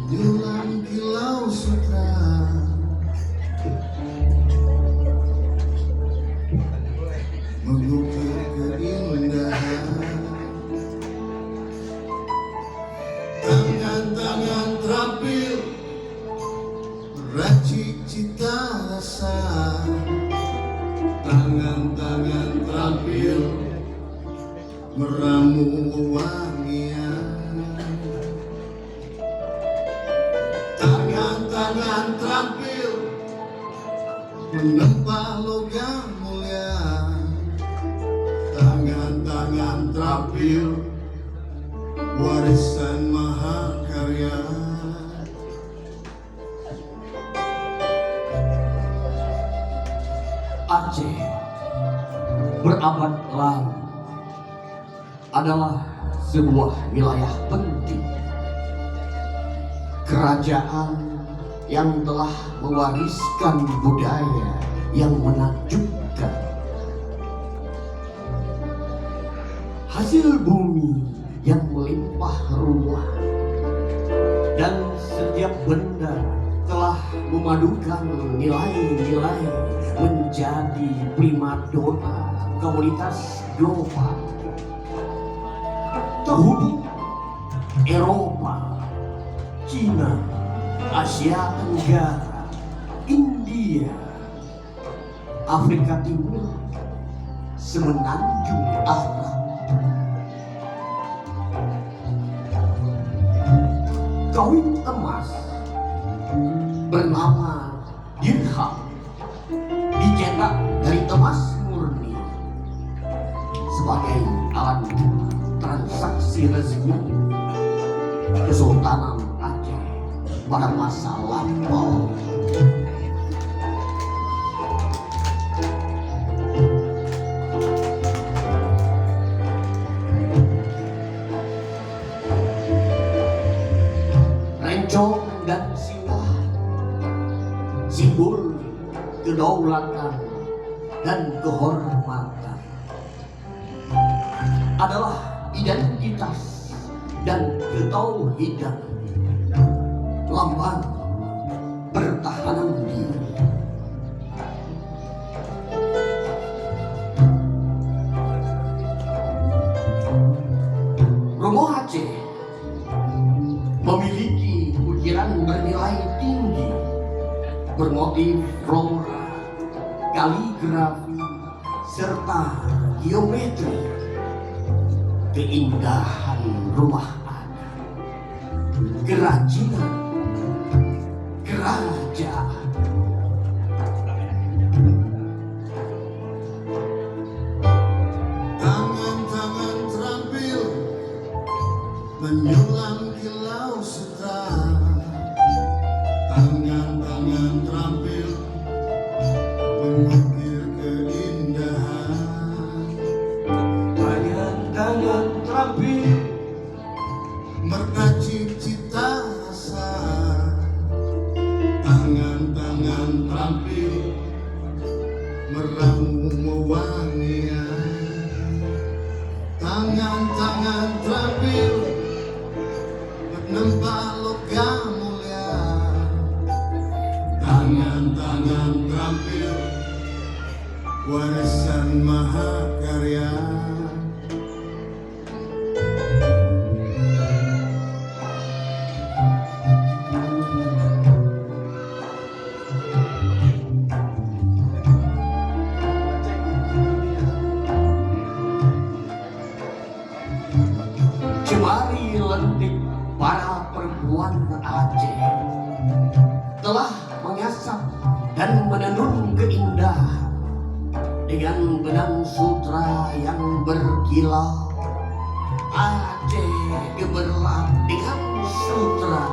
Menjulang Kilau Sutra, mengukir keindahan. Tangan-tangan terampil meracik cita rasa. Tangan-tangan terampil meramu wangian. Tangan-tangan terampil menempa logam mulia. Tangan-tangan terampil warisan mahakarya. Aceh berabad lalu adalah sebuah wilayah penting, kerajaan yang telah mewariskan budaya yang menakjubkan. Hasil bumi yang melimpah ruah, dan setiap benda telah memadukan nilai-nilai menjadi primadona komunitas global. Terhubung Eropa, Cina, Asia Tenggara, India, Afrika Timur, semenanjung Arab. Koin emas bernama dirham dicetak dari emas murni sebagai alat transaksi resmi Kesultanan Aceh pada masa lampau. Rencong dan Siwah, simbol kedaulatan dan kehormatan, adalah identitas dan ketauhidan, lambang pertahanan diri. Romo Aceh memiliki ukiran bernilai tinggi bermotif flora, kaligrafi, serta geometri. Keindahan rumah adat, kerajinan kerajaan. Tangan-tangan terampil menyulam Kilau Sutra. Tangan-tangan terampil mengukir keindahan. Tangan-tangan terampil meracik cita rasa. Tangan-tangan terampil meramu wewangian. Tangan-tangan terampil menempa logam mulia. Tangan-tangan terampil warisan mahakarya. Jemari lentik para perempuan Aceh telah mengasap dan menenun keindahan dengan benang sutra yang berkilau. Aceh gemerlap dengan sutra,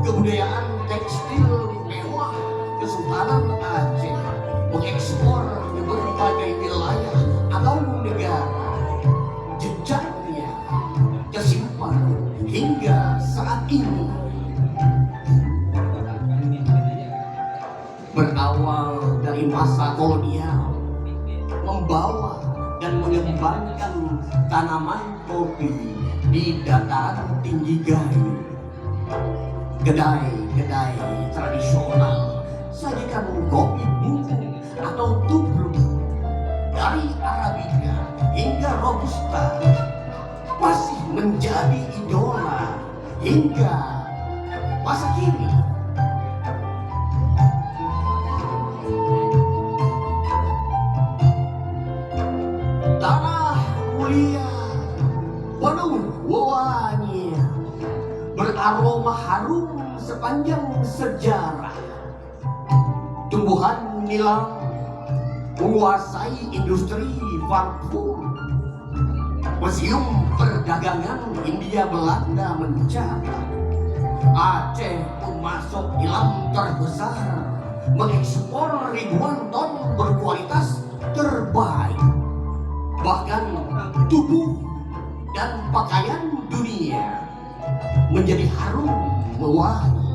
kebudayaan tekstil mewah. Kesultanan Aceh mengekspor ke berbagai wilayah atau negara. Jejaknya tersimpan hingga saat ini. Berawal dari masa kolonial, membawa dan mengembangkan tanaman kopi di dataran tinggi Gayo. kedai-kedai tradisional sajikan kopi bubuk atau tubruk dari Arabica hingga Robusta masih menjadi idola hingga masa kini. Tanah mulia penuh wewangi, beraroma harum sepanjang sejarah. Tumbuhan nilam menguasai industri parfum. Museum perdagangan India Belanda mencatat Aceh pun masuk nilam terbesar, mengekspor ribuan ton berkualitas terbaik. Bahkan tubuh dan pakaian dunia menjadi harum mewangi.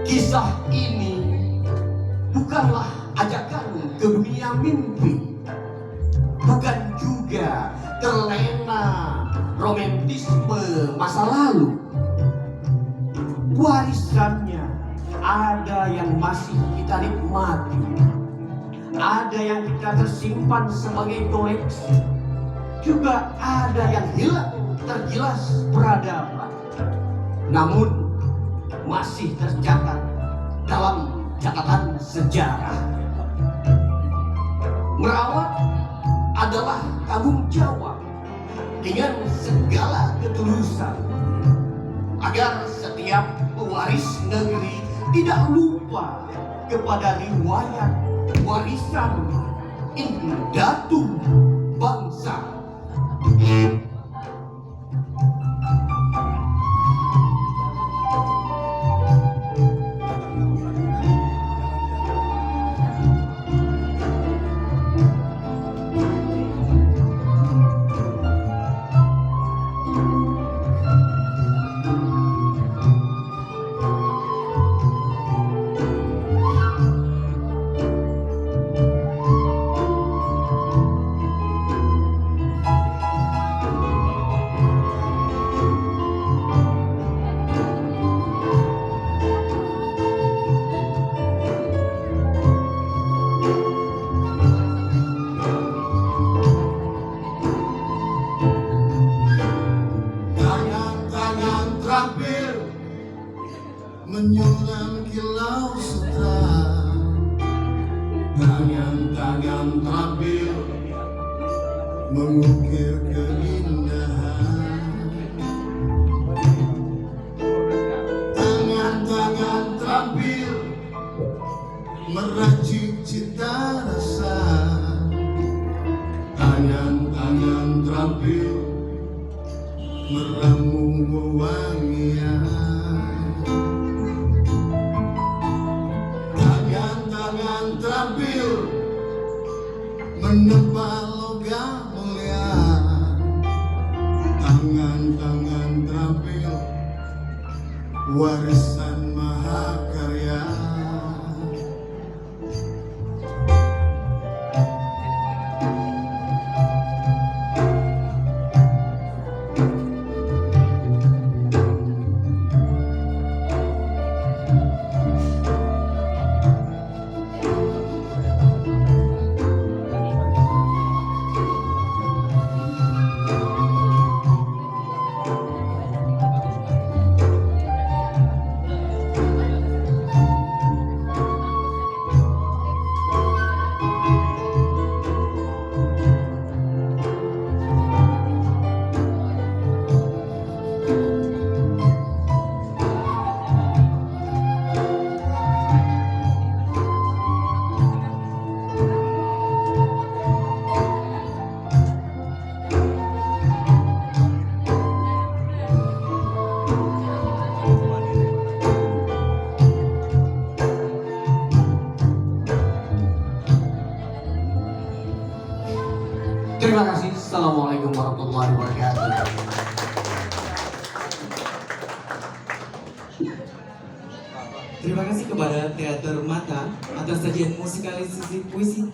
Kisah ini bukanlah ajakan ke dunia mimpi, bukan juga terlena romantisme masa lalu. Warisannya ada yang masih kita nikmati, ada yang kita tersimpan sebagai koleksi, juga ada yang hilang tergilas peradaban, namun masih tercatat dalam catatan sejarah. Merawat adalah tanggung jawab dengan segala ketulusan, agar setiap pewaris negeri tidak lupa kepada riwayat warisan indatu bangsa. Tangan-tangan terampil menyulam kilau sutra. Tangan-tangan terampil mengukir keindahan. Tangan-tangan terampil meracik cita rasa. Tangan-tangan terampil meramu wewangian. Tangan-tangan terampil menempa logam mulia. Tangan-tangan terampil warisan mahakarya. Terima kasih. Assalamualaikum warahmatullahi wabarakatuh. Terima kasih kepada Teater Mata atas sajian musikalisasi puisi